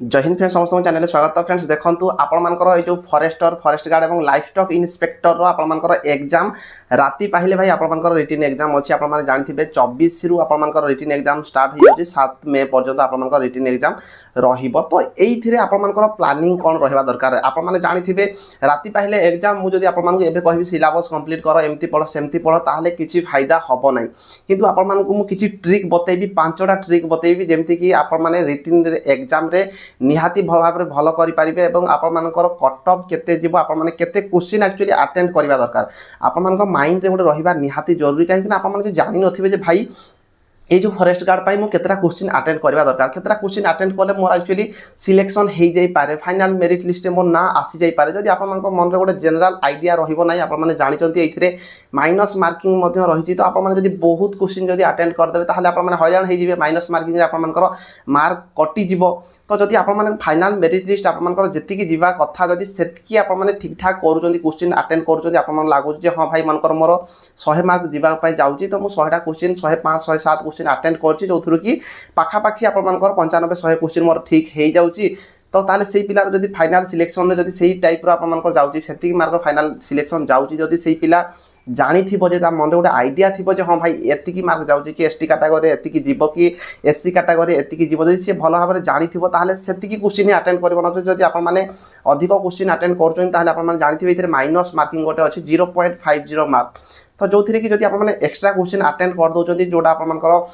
जय हिंद फ्रेंड्स समस्त चैनल स्वागत। तो फ्रेंड्स देखो आपर ये जो फॉरेस्टर फॉरेस्ट गार्ड और लाइफ स्टॉक इन्स्पेक्टर आपर एग्जाम राति पाहिले भाई आपर रिटन एग्जाम अच्छी आप जानते 24 रु आपर रिटन एग्जाम स्टार्ट हो 7 मे पर्यंत आपर रिटन एग्जाम रहिबो। तो ये आपर प्लानिंग कौन रहा दरकार आप जानते राति पाहिले एग्जाम मुझे आपको कहि सिलेबस कंप्लीट कर एमती पढ़ सेमती पढ़ ताहले किछि फायदा हबो नै। किंतु आपको मु किछि ट्रिक बतेबी 5टा ट्रिक बतेबी जेमती कि आप रिटन एग्जाम रे निहाती भाव में भल करेंगे और आपर कट अफ केते जीव आपते क्वेश्चन एक्चुअली अटेंड करवा दरकार आप माइंड रे गोटे रहा निहाती जरूरी कहीं आप जानी नथिबे भाई ये जो फॉरेस्ट गार्ड पाई केतरा क्वेश्चन अटेंड करवा दरकार केतरा क्वेश्चन अटेंड कले मोर एक्चुअली सिलेक्शन हो जाई पारे फाइनल मेरिट लिस्ट में मोर ना आसी जाई पारे जदि आप मन रे गोटे जनरल आइडिया रहिबो नै आप माने जानिचंती एथिरे माइनस मार्किंग मध्य रही तो आप जदि बहुत क्वेश्चन जदि अटेंड करदेबे ताहले आप माने हैरान हो जिवे माइनस मार्किंग रे आप मानकर मार्क कटि जिवो। तो जदि आप फाइनल मेरिट लिस्ट आप जी जीवा कथा जदि सेतकी आप ठीक ठाक करूँ क्वेश्चन अटेंड करूँ आप लगुच हाँ भाई मनकर मोर 100 मार्क जावाई जाऊँगी तो मुझे 100टा क्वेश्चन 105 107 क्वेश्चन अटेंड कर जो कि पाखापाखि आप 95 100 क्वेश्चन मोर ठीक हो जाऊँगी। तो ताले से पिलार जदि फाइनल सिलेक्शन में जदि सही टाइप आप जाऊँगी से मार्क फाइनल सिलेक्शन जाऊँगी जदि से पिला जानी थी जे मन गोटे आइडिया थी जे हाँ भाई एतिकी मार्क जाऊँगी कि एसटी कैटेगरी एतिकी जीव कि एससी कैटेगरी एतिकी जीव जदि सी भल भाव में जानी थी ताहले सेतिकी क्वेश्चन ही अटेंड कर जदि आप अधिक क्वेश्चन अटेंड कर जानते ये माइनस मार्किंग गोटे अच्छी 0.50 मार्क। तो जो थी कि जदि आप एक्सट्रा क्वेश्चन अटेंड कर दौरान जोटा आप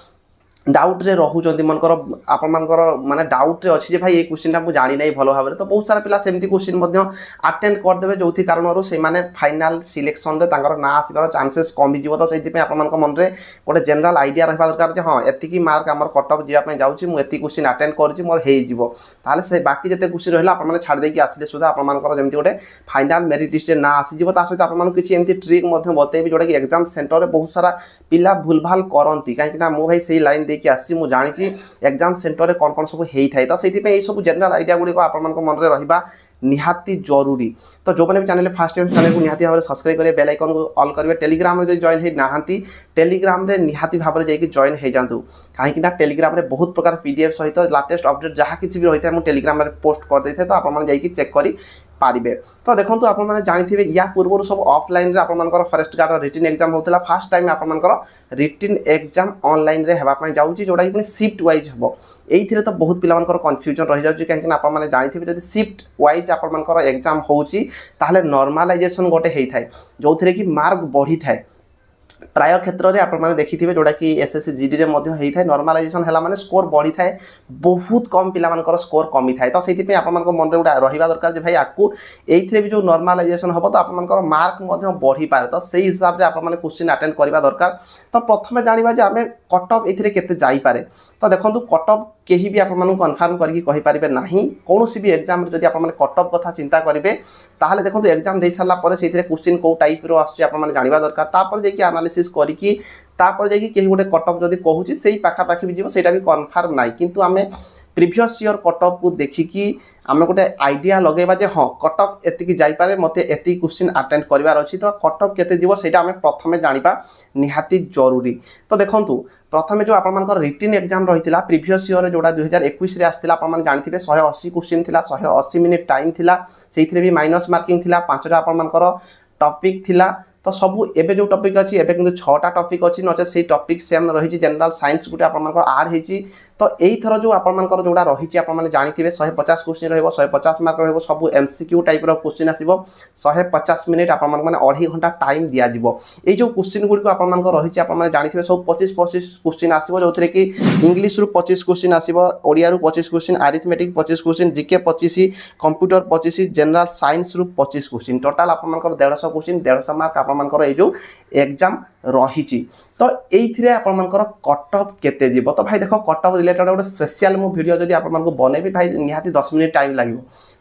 डाउट रे रहउचंती मनकर आपनकर माने डाउट रे अछि जे भाई ए क्वेश्चनटा मु जानि नै भलो भाबरे तो बहुत सारा पिला सेमती क्वेश्चन मध्य अटेंड कर देबे जोथि कारणरो से माने फाइनल सिलेक्शन रे तांकर ना आसीबार चांसेस कमी जिवो। तो सेति पे आपनकर मन रे गोटे जनरल आइडिया रहबा दरकार जे हां एतिकी मार्क हमर कट ऑफ जिया पे जाउची मु एति क्वेश्चन अटेंड करछि मोर हेइ जिवो ताले से बाकी जते क्वेश्चन रहला आपन माने छाड़ देकी आसीले सुदा आपनकर जेमती गोटे फाइनल मेरिट लिस्ट ना आसी जिवो। ता सहित आपन किछि एमती ट्रिक मध्य बतेबी जोटा कि एग्जाम सेंटर रे बहुत सारा पिला भूलभाल करंती काहे ना मु भाई सेही लाइन देखि आसी मु जानी एग्जाम सेंटर कौन कौन सब होता है। तो से सब जनरल आइडिया गुड़िक आप मन में रहा निहाती जरूरी। तो जो मैंने भी चैनल फास्ट टाइम चैनल को निहाती भाव में सब्सक्राइब करेंगे बेल आइकन को ऑल करेंगे टेलीग्राम में जॉइन हो नहांती टेलीग्राम रे निहाती भाव में जाइए जॉइन हो जातु कहीं टेलीग्राम रे बहुत प्रकार पीडीएफ सहित लाटेस्ट अपडेट जहाँ किसी भी होता है मुझे टेलीग्राम में पोस्ट कर देते तो आप चेक कर पारे। तो देखो आप जानते या पूर्व सब ऑफलाइन रे आपर फॉरेस्ट गार्ड रिटन एग्जाम होता फास्ट टाइम आपर रिटन एग्जाम ऑनलाइन रे हेबापई जाउची जोटा कि शिफ्ट वाइज हम ये तो बहुत पिला कन्फ्यूजन रही जाऊँगी कहीं आप जानते जब शिफ्ट वाइज आपर एग्जाम होची ताहले नॉर्मलाइजेशन गोटे होता है जो थी कि मार्क बढ़ी थाए प्राय क्षेत्र में आप देखिए जोटा कि एसएससी जीडी में होता है नॉर्मलाइजेशन है माने स्कोर बढ़ी थाए बहुत कम पिला स्कोर कमी थाए। तो से आप मन में गोटे रहा दरकार भाई आपको ये भी जो नॉर्मलाइजेशन हम तो आप मार्क बढ़ी पाए तो से हिसाब से आप क्वेश्चन अटेंड करवा दरकार। तो प्रथम जाना आम कट ऑफ ये केते जाईपारे। तो देखो कट ऑफ कहीं भी आपको कन्फर्म करके ना कौन भी एग्जाम जब आप कट ऑफ कथा चिंता करेंगे ताहले देखो एग्जाम दे सारा से क्वेश्चन कौ टाइप आप जानवा दरकार तापर जाकि एनालिसिस करके तापर जाकि कहीं गोटे कट ऑफ जब कहूँ से पाखापाखि भी जीव से भी कन्फर्म ना किंतु आम प्रिवियस ईयर कट ऑफ को देखिकी आम गोटे आइडिया लगेबा जे हाँ कट ऑफ एतिकी जाईपारे मते एति क्वेश्चन अटेंड करिवार अछि तो कट ऑफ केते जीवो सेटा आम प्रथमे जानिबा निहाती जरूरी। तो देखंतु प्रथमे जो आपनकर रिटन एग्जाम रहितिला प्रीवियस ईयर जोड़ा 2021 रे आस्तिला आपन जानथिबे 180 क्वेश्चन थिला 180 मिनिट टाइम थिला सेइथिरे भी माइनस मार्किंग थिला 5टा आपनकर टॉपिक थिला। तो सबू एबे जो टॉपिक अच्छी एबे किंतु 6टा टॉपिक अच्छी नचे से टॉपिक सेम रही जनरल साइंस गुटे आपनकर आड हेची। तो यही थर जो आपनकर जोड़ा रही आपने जानते 150 क्वेश्चन रहिबो 150 मार्क रहिबो सब एमसीक्यू टाइप रो क्वेश्चन आसीबो 150 मिनिट आपन माने 2.5 घंटा टाइम दिया जिवो। ए जो क्वेश्चन गुडी को आपनकर रही आपने जानते सब 25 क्वेश्चन आसीबो जो थरे कि इंग्लिश रु 25 क्वेश्चन आसीबो ओडिया रु 25 question arithmetic 25 question GK 25 computer 25 general science रु 25 क्वेश्चन टोटल आपनकर 150 क्वेश्चन 150 मार्क आपनकर ए जो एग्जाम रही। तो ये आपर कट ऑफ केते जीव। तो भाई देखो कट ऑफ रिलेटेड गोटे स्पेशल मु वीडियो जब आपको बनैबी भाई निहाती 10 मिनिट टाइम लगे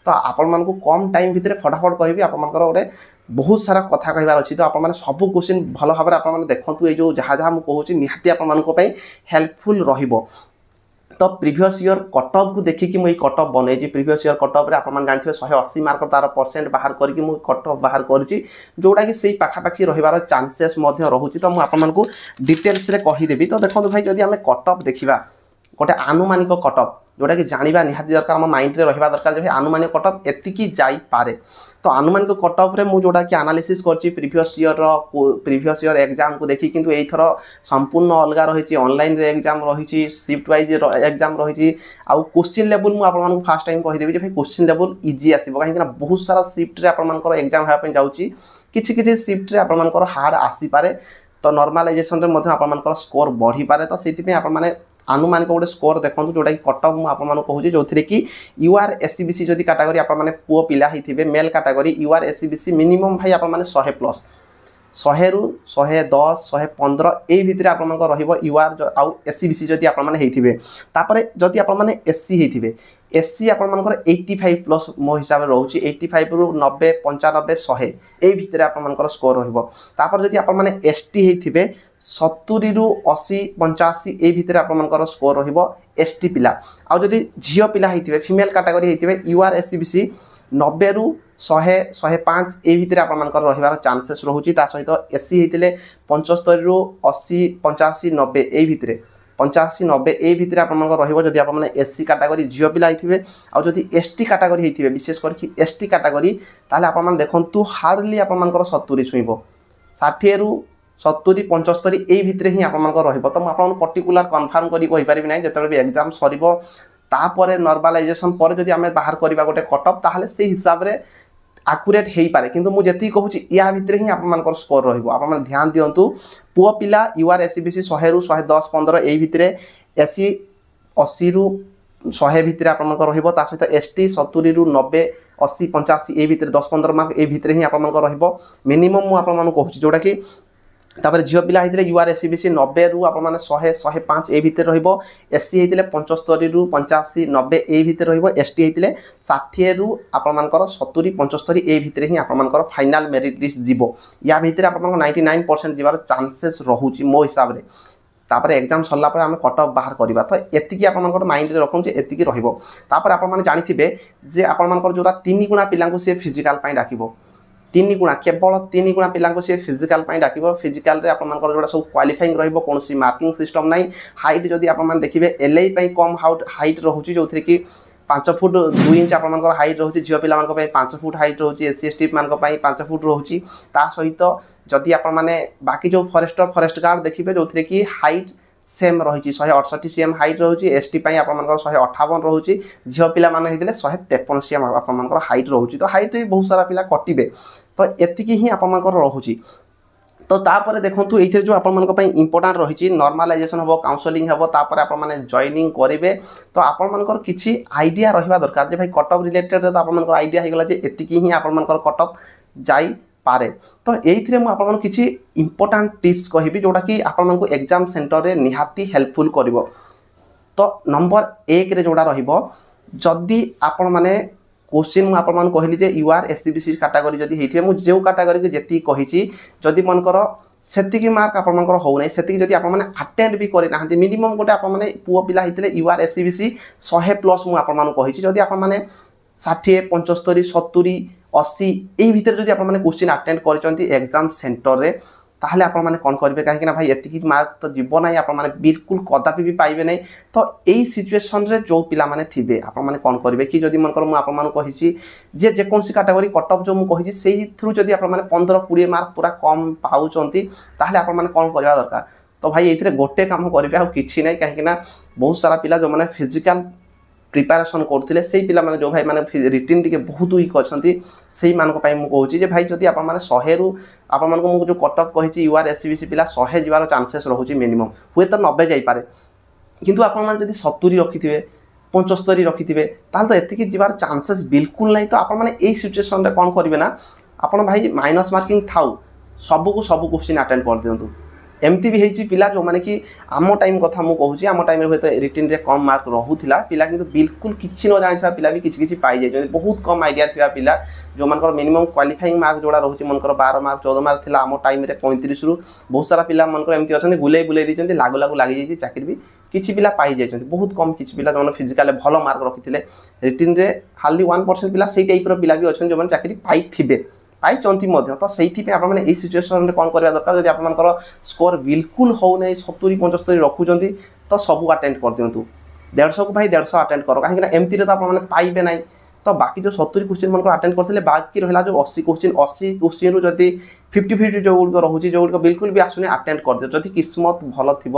तो आपण कम टाइम भितर फटाफट कहबी आपर गोटे बहुत सारा कथा कहबार अच्छी। तो आप सब क्वेश्चन भल भाव में देखूँ ये जो जहाँ जहाँ मुझे निहाती आपंपाई हेल्पफुल रहिबो। तो प्रीवियस ईयर कट ऑफ को देखिकी मुझे कट ऑफ बनई प्रीवियस ईयर कट ऑफ रे आप जानते 180 मार्क तार परसेंट बाहर करके मुझे कट ऑफ बाहर करी जोटा कि सही पाखापाखि रहिबार चांसेस रोचे। तो मुझे डिटेल्स रे कहीदेवी। तो देखो भाई जदि आम कट ऑफ देखा गोटे आनुमानिक कट ऑफ जोटा कि जानवा निहाती दरकार आम माइंड में रहा दरकार जो आनुमानिक कट ऑफ एतिकी जाईपारे तो आनुमानिक कट ऑफ रे मु जोटा कि एनालिसिस करछि प्रीवियस ईयर एग्जाम को देखी किंतु एथर संपूर्ण अलग रही ऑनलाइन रे एग्जाम रही शिफ्ट वाइज एग्जाम रही आउ क्वेश्चन लेवल मु आपण मानक फास्ट टाइम कहि देबी जे भाई क्वेश्चन लेवल इजी आसीबो काहे कि बहुत सारा शिफ्ट रे आपण मानकर एग्जाम होया पे जाउची किछि किछि शिफ्ट रे आपण मानकर हार्ड आसी पारे तो नॉर्मलाइजेशन रे मध्य आपण मानकर स्कोर बढ़ी पारे तो सेति पे आपण माने आनुमानिक गोटे स्कोर देखो जोटा कि कट ऑफ मुझे कहूँ जो थे कि यूआर एससीबीसी जदि कैटेगरी आपने पुओ पिला होते male category UR SC BC minimum भाई आपने 100 प्लस 100 रु 110 115 यही भितर आप यूआर आउ एससीबीसी जदि आपने तापर जदि आपने एससी होते एससी आपर 85 प्लस मो हिसाब से रोचे 85 रु 90 95 100 यही भितर आपर स्कोर रहा जदि आपने एसटी होते 70 रु 80 85 यही भितर आपर स्कोर रसटी पिला आउ जदि झील पिला होते फीमेल कैटेगरी होते यूआर एससीबीसी 90 रु 100 105 यही भितर आपर रही चांसेस रोचे सहित एससी होते 75 रु 80 85 90 यही भितर 85 90 यही भितर आपड़ी आपने एससी कैटेगरी झील पिला होते आदि एसटी कैटेगरी होते विशेष करके एसटी कैटेगरी ताले आप देखु हार्डली आपर 70 छुईब 60 रु 70 75 यही भितर ही आपर तो मुझे पर्टिकुलर कन्फर्म करें ना जो भी एग्जाम सर तापर नॉर्मलाइजेशन पर जदि आम बाहर करवा गोटे कट ऑफ ताहले से हिसाब रे आकुरेट हो पारे किंतु मुझे जी कहूँ या भितर ही आपर स्कोर रहा ध्यान दिंतु पुओ पिला यूआर एससीबीसी 100 रु 110 15 यही भितर एससी 80 रु 100 भितर आपर सहित एसटी 70 रु 90 80 85 यही भितर 10 15 मार्क यही भितर ही आपर मिनिमम मुझे कहूँ जोटा कि तापर झील पिला होते यूआर एससीबीसी 90 रु आप 100 105 ए भितर एससी होते 75 रु 85 90 ए भितर एसटी होते 60 रु आप 70 75 ए भितर ही आपर फाइनाल मेरिट लिस्ट जीव या भितर आप 99% जीवार चांसेस रोचे मो हिसाब से तापर एग्जाम सरला आम कट ऑफ बाहर करवा तो एतिकी आप माइंड में रखुचे एतिकी रपर आप जानी जे आपर जो 3 गुणा पिला सी फिजिकाल डाक 3 गुणा केवल 3 गुणा पिला सी फिजिकाल डाक फिजिकाल जो सब क्वालिफाइंग रोन मार्किंग सिस्टम ना हाइट जदि आप देखिए एलआई कम हाइट रोचे जो थी कि 5 फुट 2 इंच आपर हाइट रोचे झील पिला 5 फुट हाइट रोचे एससी एसटी मान 5 फुट रोचे सहित जदि आप बाकी जो फॉरेस्ट गार्ड देखिए जो थी कि हाइट सेम रही 168 सीएम हाइट रोचे एसटी आप 158 रोचे झील पिला 153 सीएम आप हाइट रोचे तो हाइट बहुत सारा पिला कटिबे तो एतिकी ही आप रोचे तो तापर देखो ये जो आप इंपोर्टाट रही नॉर्मलाइजेशन हम काउंसलिंग हम तापर आप जॉइनिंग करेंगे तो आपर किसी आइडिया रहा दरकार जे भाई कट ऑफ रिलेटेड तो आप आइडिया होगा जे एतिकी ही आप कट ऑफ जाई पारे तो ये मुझे किसी इंपोर्टाट टिप्स कहि जोटा कि आपको एग्जाम सेंटर रे निहाती हेल्पफुल कर तो नंबर 1 रे जोड़ा रही आपण माने क्वेश्चन मुझे कहली जे यूआर एससीबीसी कैटेगरी जदि होइथिबे मु जो कैटेगरी के जेती कहिछि जदि मनकर सेतिकी मार्क आपनकर हो नै सेतिकी जदि आपण माने अटेंड भी करि नाहंती मिनिमम गोटे आपण माने पुओ पिला हितले यूआर एससीबीसी 100 प्लस मु आपण माने कहिछि जदि आपण माने 60 75 70 80 यही भितर जदि आपण माने क्वेश्चन अटेंड करचंती एग्जाम सेंटर रे ताहले आपण माने कोन करबे काहे कि भाई एतिकी मार्क तो जीव ना आपण माने बिल्कुल कदापि भी पाइबे नै तो एई सिचुएशन रे जो पिला माने थिबे आपण माने कोन करबे कि जदि मनकर मु आपण माने कहिछि जे जेकोनसी कैटेगरी कट ऑफ जो मु कहिछि सेही थ्रू जदि आपण माने 15 20 मार्क पूरा कम पाउचंती ताहले आपण माने कोन करबा दरकार तो भाई एथिरे गोटे काम करबे आ किछि नै काहे कि बहुत सारा पिला जो माने फिजिकल प्रिपेरेसन करते से पिला माने जो भाई माने रिटिन टिके बहुत वीक अच्छा से कहूँ भाई जदि आप 100 रु आप जो कट ऑफ कही यूआर एससीबीसी पिला 100 जीवार चांसेस रोचे मिनिमम हुए तो 90 जापे किंतु आप 70 रखिथे 75 रखिथे तो एतिकी जीवार चांसेस बिल्कुल नहीं तो आपने सिचुएसन कौन करेंगे ना आप भाई माइनस मार्किंग थाउ सबको सब क्वेश्चन अटेंड कर दिंतु एमती भी होती पिला जो माने कि आम टाइम कथा मु कहूँ आम टाइम हूँ रिटिन रे कम मार्क रोला पिला किंतु बिल्कुल किसी न जानी पिला भी किसी पाई जाए बहुत कम आइडिया थी पिला जो मान मिनिमम क्वालिफाइंग मार्क जोड़ा रोचे मनकर 12 मार्क 14 मार्क थी आम टाइम 35 रु बहुत सारा पिला मनकर एमती अच्छा बुले बुले दी लागू लागू लगी जाइए चाकरी भी किसी पिला पाई जाए बहुत कम किसी पिला जो फिजिकाल भल मार्क रखी रिटिन रे हार्डली 1% पिला से टाइप पिला भी अच्छा जो चाकरी पाई पाई तो से सिचुएसन कौन करवा दरकार जब आप स्कोर बिल्कुल हो नहीं 70 75 रखुंट तो सबू अटेंड कर दिंतु 150 को भाई 150 अटेंड करो कहीं एमती तो आपने पाइबे ना। तो बाकी जो 70 क्वेश्चन मन अटेंड करते बाकी रहा जो 80 क्वेश्चन रु जदि 50-50 जो गुड़ रोचे जो गुड़ बिल्कुल भी आसुनी अटेंड कर दियो जदि किस्मत भल थी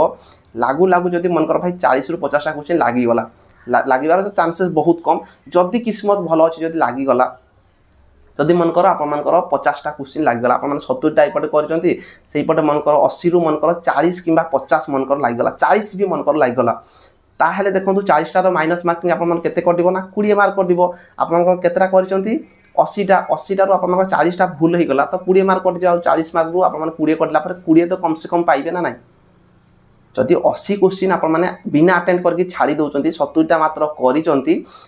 लागू लागू जदि मनकर भाई 40 ରୁ 50टा क्वेश्चन लागिगला लागिबार चांसेस बहुत कम जदि किस्मत भल अच्छी जदि लागिगला जदि मनकर आपर 50टा क्वेश्चन लागिगला आप 70टा एपटे करपटे मनकर 80 ରୁ मनकर 40 कि 50 मनकर लागिगला 40 भी मनकर लागिगला ताहेले देखो 40टार माइनस मार्किंग आपते कटो ना 20 मार्क कटो आप केतटा कर 80टारू आप 40टा भूल हो गला तो 20 मार्क कटि जाओ 40 मार्क रू आप 20 कटला 20 तो कम से कम पाइबे ना ना जदि 80 क्वेश्चन आप बिना अटेंड करके छाड़ी दौरान 70टा मात्र कर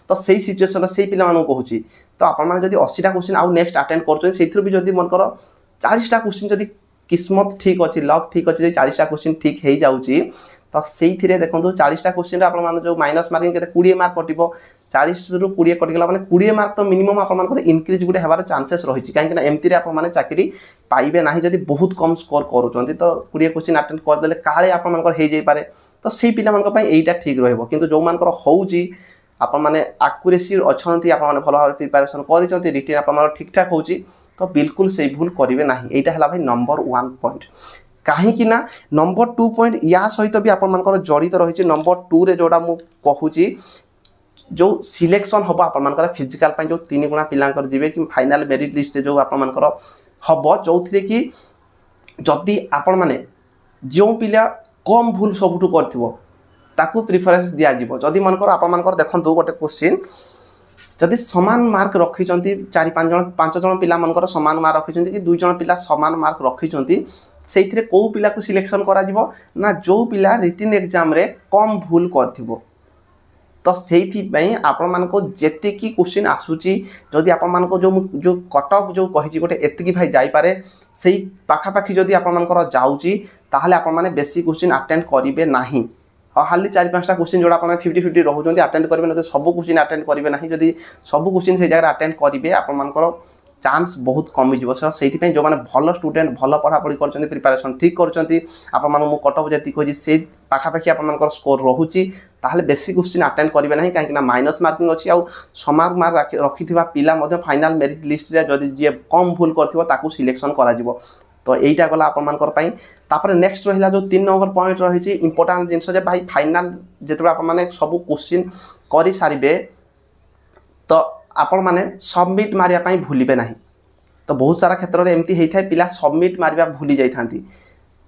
तो सही सिचुएसन से पिला कहूँ तो आपने 80टा क्वेश्चन आउ नेक्स्ट अटेंड कर भी जब मनकर 40टा क्वेश्चन जदि किस्मत ठीक अच्छी लक ठीक अच्छे 40टा क्वेश्चन ठीक हो जाऊँगी तो से देखो 40टा क्वेश्चन आप जो माइनस मार्किंग के 20 मार्क कटो 40 ରୁ 20 कटिगला मैंने 20 मार्क तो मिनिमम आप इनक्रिज गोटे हमारे चांसेस रही कहीं एमती आपने चाकरी पाइबे ना जब बहुत कम स्कोर करुँच तो 20 क्वेश्चन अटेंड करदे काले आपंकर तो से पिला ठीक रहा कि जो मान होची आपने आक्यूरेसी अच्छा आप भल भाव प्रिपेरेसन कर रिटेन आप ठीक ठाक हो तो बिल्कुल से भूल करेंगे ना यहाँ है भाई नंबर 1 पॉइंट कहीं ना नंबर 2 पॉइंट या सहित भी आपर जड़ित रही नंबर 2 रे जोड़ा मु कहूँ जो सिलेक्शन हम आपर फिजिकाल जो 3 गुणा पिलांकर जीवे कि फाइनल मेरिट लिस्ट जो आपर हम जो थे कि जदि आपण मैंने जो पिला कम भूल सबुठ कर प्रिफरेन्स दिज्व जदि मनकर आपर देखो गोटे क्वेश्चन जदि समान मार्क रखी 4-5 जन 5 जन पिला मनकर समान मार्क रखी कि 2 जन पिला समान मार्क रखी से कौ पिला को सिलेक्शन करा ना जो पिला रिटन एग्जाम रे कम भूल कर तो से आपण जी क्वेश्चन आसूची जदि आपण जो कट ऑफ जो कही गोटे एतिकी भाई जापे से पाखापाखि जदि आपर जाऊँगी ताहले आपण माने बेसी क्वेश्चन अटेंड करेंगे ना हाली 4-5टा क्वेश्चन जोड़ा आप 50-50 रोच अटेंड करेंगे सब क्वेश्चन अटेंड करेंगे ना जदि सब क्वेश्चन से जगह अटेंड करेंगे आपर चांस बहुत कमिज से जो मैंने भल स्टूडेंट भल पढ़ापढ़ी कर प्रिपेरेसन ठीक कर कट ऑफ जी कही से पाखापाखि आप स्कोर रोचे ताहले बेसी क्वेश्चन अटेंड करेंगे ना कहीं माइनस मार्किंग अच्छी आउ समान मार्क रखि पिला फाइनल मेरिट लिस्ट जदि जी कम भूल कर सिलेक्शन कर तो यहीटा गला आपर नेक्स्ट रहा जो 3 नंबर पॉइंट रही इंपोर्टाट जिनस भाई फाइनाल जो आपने सब क्वेश्चन कर सारे तो आपण मैंने सबमिट मारिया भूलिबे ना तो बहुत सारा क्षेत्र में एमती होता है पिला सबमिट मारिया भूली जाती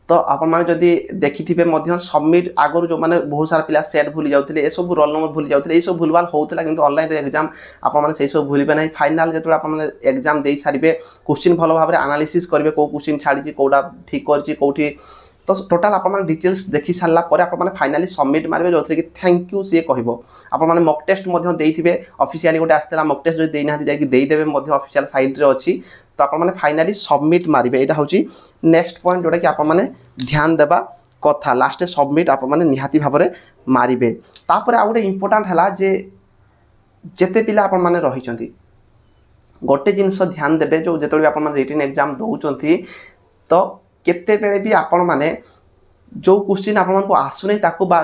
तो आपण मैंने जदि देखिथे सबमिट आगुरी जो मैंने बहुत सारा पिला सेट भूली जाते ये सब रोल नंबर भूली जाते ये सब भूलभाल होता कि ऑनलाइन एग्जाम आपने सब भूलिबे ना फाइनाल जो आपने एग्जाम दे सारे क्वेश्चन भल भाव एनालिसिस करेंगे कौ क्वेश्चन छाड़ी कौटा ठीक कर तो टोटाल आप डिटेल्स देखी सारा पर आप फाइनाली सबमिट मारे जो कि थैंक यू सी कह आपने मक टेस्ट देते ऑफिशियली गोटे आसला मक टेस्ट जो देना जादेवे ऑफिशियल साइट रे अच्छी तो आपने फाइनाली सबमिट मारे यहाँ हूँ नेक्स्ट पॉइंट जोटा कि आपने ध्यान देवा कथा लास्ट सबमिट आपने निहाती भाव में मारे तापर आ गए इंपोर्टाट है जे जेते पिला आपने रही गोटे जिनस ध्यान देवे जो जो आप रिटन एग्जाम दौरान तो केते बेले भी आपण माने जो क्वेश्चन आपको आसुना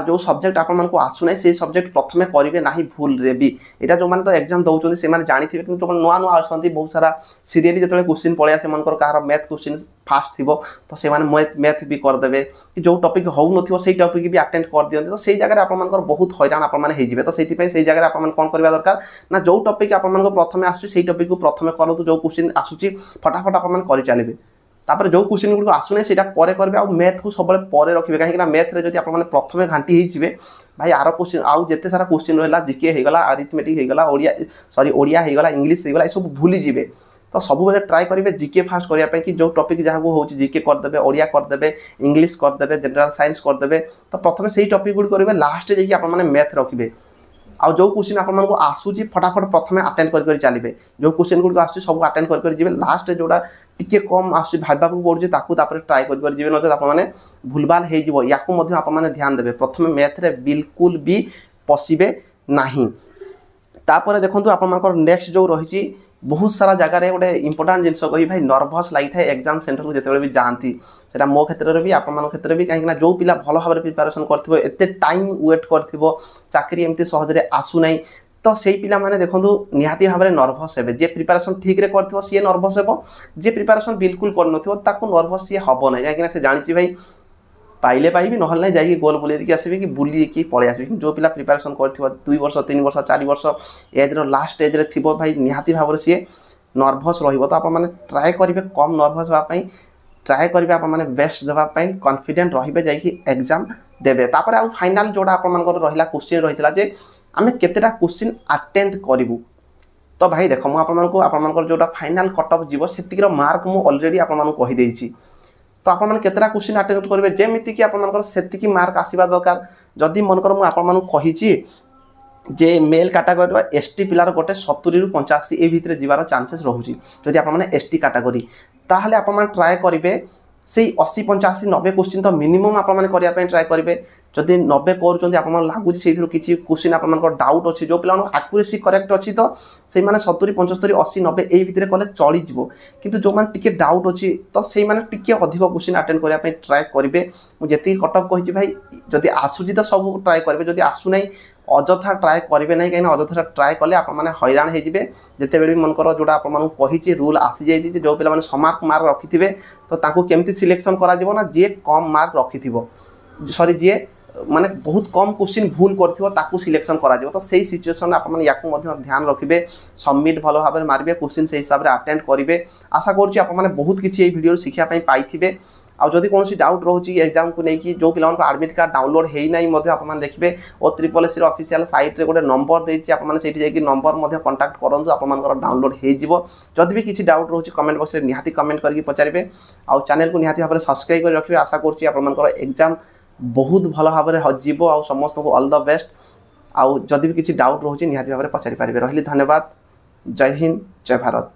जो सब्जेक्ट आपको आसुना से सब्जेक्ट प्रथमे करेंगे ना भूल रे भी यहाँ जो मैंने तो एग्जाम दौरान से जानी थे कि जो नुआ नुआ अच्छा बहुत सारा सीरियली जो क्वेश्चन पलि आसे मन कह मैथ क्वेश्चन फास्ट थी तो से मैथ भी करदे कि जो टॉपिक हो न टॉपिक भी अटेंड कर दिखते तो से जगह आप बहुत हैरान आपने तो से जगह आप कौन करवा दरकार ना जो टॉपिक आप प्रथम आसूँ टॉपिक को प्रथम करूँ जो क्वेश्चन आसूँ फटाफट आप कर चलिए तापर जो क्वेश्चन गुड़ आसुना से करेंगे आउ मैथ को सब रखिए कहीं मैथ रे जब आप प्रथम घाटी हो भाई आर क्वेश्चन आउ जिते सारा क्वेश्चन रहा जीके होगला अरिथमेटिक होगला ओडिया होगला इंग्लीश होगला ये सब भूली जाए तो सब बेले ट्राए करेंगे जीके फास्ट करने कि जो टॉपिक जहाँ हो जीके करदे ओडिया करदे इंग्लीश करदे जनरल साइंस करदे तो प्रथम से टॉपिक गुड़ करेंगे लास्ट जाइए मैथ रखिए आउ जो क्वेश्चन आपको आसूँ फटाफट प्रथम अटेंड कर चलिए जो क्वेश्चन गुड़ आसूँ सब अटेंड कर लास्ट जोड़ा टिके कम आस भाव पड़े ट्राए कर नचेत आपने भूलभाल हो ध्यान देवे प्रथम मैथ रे बिल्कुल भी पशिबे नहीं तापर देखो आपर नेक्स्ट जो रही बहुत सारा जगह गोटे इंपोर्टाट जिन कही भाई नर्भस लगी था एग्जाम सेंटर को जिते भी जाती से मो क्षेत्र में भी आपण क्षेत्र में कहीं जो पिला भल भाव में प्रिपेरेसन करते टाइम वेट कर चाकरी एमती सहजरे आसूना तो से पिला माने देखो निहाती भाव में नर्भस हे जे प्रिपेरेसन ठीक कर सी नर्भस हो जे प्रिपेरेसन बिल्कुल कर नर्भस सी हम ना कहीं से जानी भाई पाइले पाइबी नहल ना जाकि गोल बुले देखिए आसबि कि बुली कि पलि आसबि जो पिला प्रिपेरेसन कर 2 वर्ष 3 वर्ष 4 वर्ष एज लास्ट एज रे थिबो भाई निहाती भाव सी नर्भस रहिबो तो आपण माने ट्राए करिवे कम नर्भस होवा पई ट्राए करिवे आपण माने बेस्ट देवा पई कॉन्फिडेंट रहिबे जाकि एग्जाम देबे तापर आ फाइनल जोडा आपण मानकर रहिला क्वेश्चन रहितला जे आमे केतेटा क्वेश्चन अटेंड करिवु तो भाई देखो मु आपण मानकर जोडा फाइनल कट ऑफ जीवो सेतिकर मार्क मु ऑलरेडी आपण मानक कहि देइछि तो आप केतटा क्वेश्चन अटेम्प्ट करेंगे जमीती कि आपकी मार्क आसवा दरकार जदि मनकर मुझे जे मेल कैटेगरी एसटी पिलार गोटे 70 ରୁ 85 ए भितर जीवार चांसेस रोचे जदि आप एसटी कैटेगरी ताहले आप ट्राए करेंगे से 80 85 90 क्वेश्चन तो मिनिमम आपने ट्राए करेंगे जदि 90 कर लगुच से किसी क्वेश्चन आप डाउट अच्छी जो पिला आक्यूरेसी करेक्ट अच्छी तो से 70 75 80 90 ए भितर कले चलीज किंतु जो मैंने टिके डाउट अच्छी तो से टिके अधिक क्वेश्चन अटेंड करने ट्राए करेंगे मुझे कटअप कही भाई जदि आसूची तो सब ट्राए करेंगे जदि आसूना अजथा ट्राए करेंगे ना कहीं अजथा ट्राए कले आपने हैरान होते जिते भी मनकर जोटा आपको रूल आसी जाइए जो पिला समार्क मार्क रखि थे तो केमती सिलेक्शन करा जी कम मार्क रखि सॉरी जी माने बहुत कम क्वेश्चन भूल कर सिलेक्शन करा तो सही सिचुएशन आपको ध्यान रखिए सबमिट भल भाव में मारे क्वेश्चन से हिसाब से अटेंड करेंगे आशा करुँचे बहुत किसी वीडियो शिखापी पाई आउ जदि कौन डाउट रोचे एग्जाम को लेकिन जो पिला एडमिट कार्ड डाउनलोड होना आप देखिए और ट्रिपल ऑफिशियल साइट रे गोटे नंबर देती आपठी नंबर कांटेक्ट करूँ आप डाउनलोड होदी भी किसी डाउट रोचे कमेंट बॉक्स में निहाती कमेंट करके पचारे आउ चैनल को निहाती भाव में सब्सक्राइब कर रखिए आशा करुँचे आपर एग्जाम बहुत भल भाव में हजिब आ समस्त को ऑल द बेस्ट आउ जदि भी किसी डाउट रोचे निहाती भाव में पचारि पारे रही धन्यवाद जय हिंद जय भारत।